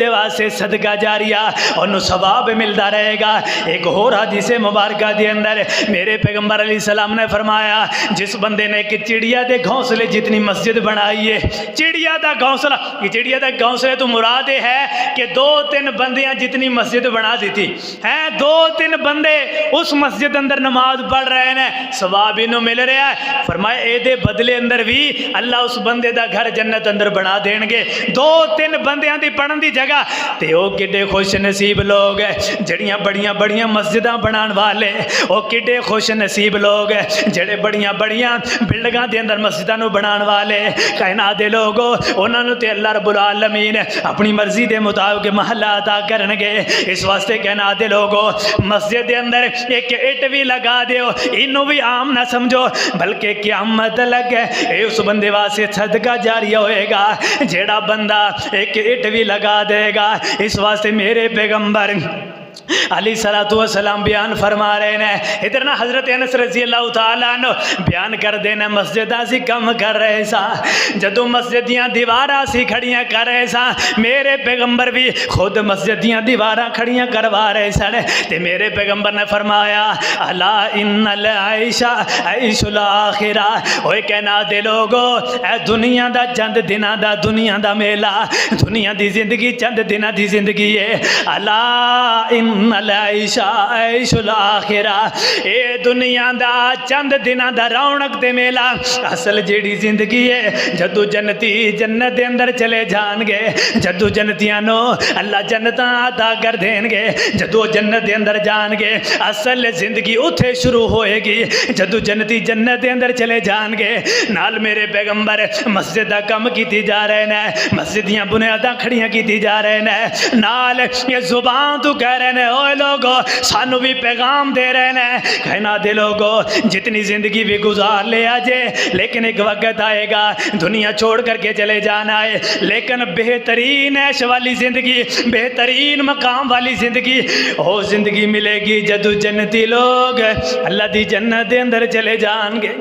واسطے صدقہ جاریہ انہوں ثواب ملتا رہے گا۔ ایک اور حدیث مبارکہ دے اندر میرے پیغمبر علیہ السلام نے فرمایا جس بندے نے کہ چڑیا دے گھونسلے جتنی مسجد بنائی ہے، چڑیا دا گھونسلہ، یہ چڑیا دا گھونسلے تو مراد ہے کہ 2-3 بندیاں جتنی مسجد بنا دیتی ہیں، 2-3 بندے اس مسجد اندر نماز پڑھ رہے ہیں، ثواب انہوں مل رہا ہے۔ فرمایا اے دے بدلے اندر بھی اللہ اس بندے دا گھر جنت اندر بنا دیں گے۔ 2-3 بندیاں دی پڑھن دی جگہ تے او کڈے خوش نصیب لوگ ہیں جڑیاں بڑیاں مسجداں بنان والے، او کڈے خوش نصیب لوگ ہیں جڑے بڑیاں بلڈنگاں دے اندر مسجداں نو بنان والے۔ کائنات دے لوگو انہاں نو تے اللہ رب العالمین اپنی مرضی دے مطابق محلہ عطا کرن گے۔ اس واسطے کائنات دے لوگو مسجد دے اندر ایک اٹ بھی لگا دیو، انہوں بھی عام نہ سمجھو بلکہ قیامت لگے اے اس بندے واسطے صدقہ جاریہ ہوئے گا جیڑا بندہ ایک اٹ بھی لگا دے گا۔ اس واسطے میرے پیغمبر علیہ السلام بیان فرما رہے ہیں، ادھر نا حضرت انس رضی اللہ تعالیٰ عنہ بیان کر دینا مسجدہ سی کم کر رہے سا، جدو مسجدیاں دیواراں سی کھڑیاں کر رہے سا، میرے پیغمبر بھی خود مسجدیاں دیواراں کھڑیاں کروا رہے سن، تے میرے پیغمبر نے فرمایا الا ان العیش عیش الاخرہ، اوے کہنا دے لوگو اے دنیا دا چند دناں دا دنیا دا میلہ، دنیا دی زندگی چند دناں دی زندگی ہے، الا ان العیش عیش الاخرہ، اے دنیا دا چند دناں دا رونق تے میلہ، اصل جیڑی زندگی ہے جدو جنتی جنت دے اندر چلے جان گے، جدو جنتیاں نو اللہ جنتاں عطا کر دیں گے، جدو جنت دے اندر جان گے اصل زندگی اتھے شروع ہوئے گی، جدو جنتی جنت دے اندر چلے جان گے۔ نال میرے پیغمبر مسجد دا کم کیتی جا رہے ہیں، مسجدیاں بنیاداں کھڑیاں کیتی جا رہے ہیں، نال یہ زبان تو کہہ رہے ہیں اوے لوگو سانو بھی پیغام دے رہے ہیں، کہنا دے لوگو جتنی زندگی بھی گزار لے آجے لیکن ایک وقت آئے گا دنیا چھوڑ کر کے چلے جانا ہے، لیکن بہترین عیش والی زندگی، بہترین مقام والی زندگی وہ زندگی ملے گی جدو جنتی لوگ اللہ دی جنت دے اندر چلے جان گے۔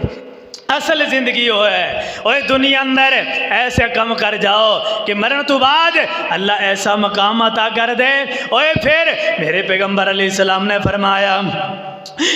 اصل زندگی وہ ہے اوہ دنیا اندر ایسے کم کر جاؤ کہ مرن تو بعد اللہ ایسا مقام عطا کر دے۔ اوہ پھر میرے پیغمبر علیہ السلام نے فرمایا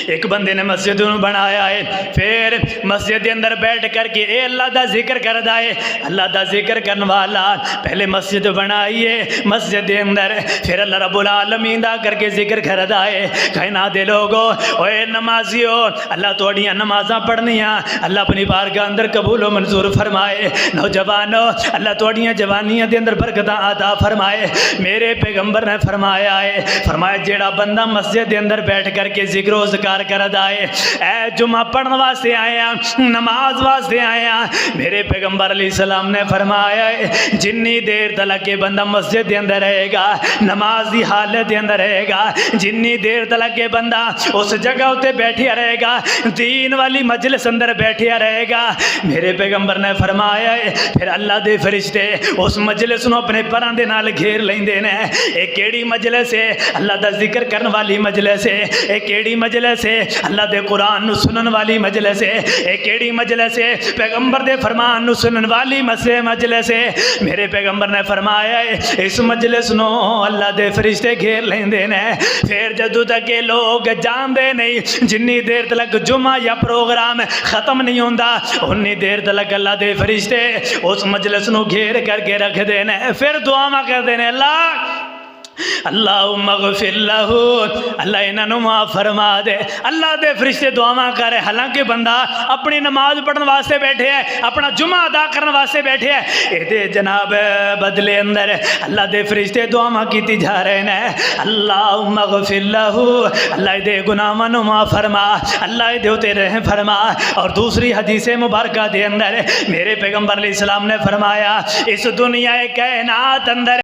ایک بندے نے مسجد بنایا ہے، پھر مسجد کے اندر بیٹھ کر کے اے اللہ دا ذکر کر دائے، اللہ دا ذکر کرنے والا پہلے مسجد بنائیے، مسجد کے اندر پھر اللہ رب العالمین دا کر کے ذکر کر دائے۔ کائنات دے لوگو اوے نمازیو اللہ توڑیاں نمازاں پڑھنیاں اللہ اپنی بارگاہ اندر قبول و منظور فرمائے، نوجوانو اللہ توڑیاں جوانیاں دے اندر برکتاں عطا فرمائے۔ میرے پیغمبر نے فرمایا ہے، فرمایا جیڑا بندہ مسجد کے اندر بیٹھ کر کے ذکر و ذکر کر دائے، اے جمعہ پڑھن واسطے آئے ہیں، نماز واسطے آئے ہیں، میرے پیغمبر علیہ السلام نے فرمایا ہے جنی دیر تلک کے بندہ مسجد کے اندر رہے گا، نماز دی حالت کے اندر رہے گا، جنی دیر تلک کے بندہ اس جگہ ہوتے بیٹھیا رہے گا، دین والی مجلس اندر بیٹھیا رہے گا، میرے پیغمبر نے فرمایا ہے پھر اللہ دے فرشتے اس مجلس نو اپنے پراں دے نال گھیر لیندے نے۔ ایک کیڑی مجلس ہے اللہ دا ذکر کرن والی مجلس ہے، ایک کیڑی مجلس ہے اللہ دے قرآن نو سنن والی مجلس ہے، ایک کیڑی مجلس ہے پیغمبر دے فرمان نو سنن والی مجلس ہے۔ میرے پیغمبر نے فرمایا ہے اس مجلس نو اللہ دے فرشتے گھیر لیندے نے، پھر جدو تک کہ لوگ جاندے نہیں جنی دیر تلک جمعہ یا پروگرام ختم نہیں ہوندا انی دیر تلک اللہ دے فرشتے اس مجلس نو گھیر کر کے رکھ دینے، پھر دعا کر دینے اللہم اغفر لہو، اللہ انہوں معاف فرما دے۔ اللہ دے فرشتے دعا کر رہے، حالانکہ بندہ اپنی نماز پڑھنے واسطے بیٹھے ہے، اپنا جمعہ ادا کرنے واسطے بیٹھے ہے، اے دے جناب بدلے اندر اللہ دے فرشتے دعا کیتی جا رہے ہیں اللہم اغفر لہو، اللہ دے گناہاں نو معاف فرما، اللہ دے تے رحم فرما۔ اور دوسری حدیث مبارکہ دے اندر میرے پیغمبر علیہ السلام نے فرمایا اس دنیا کائنات اندر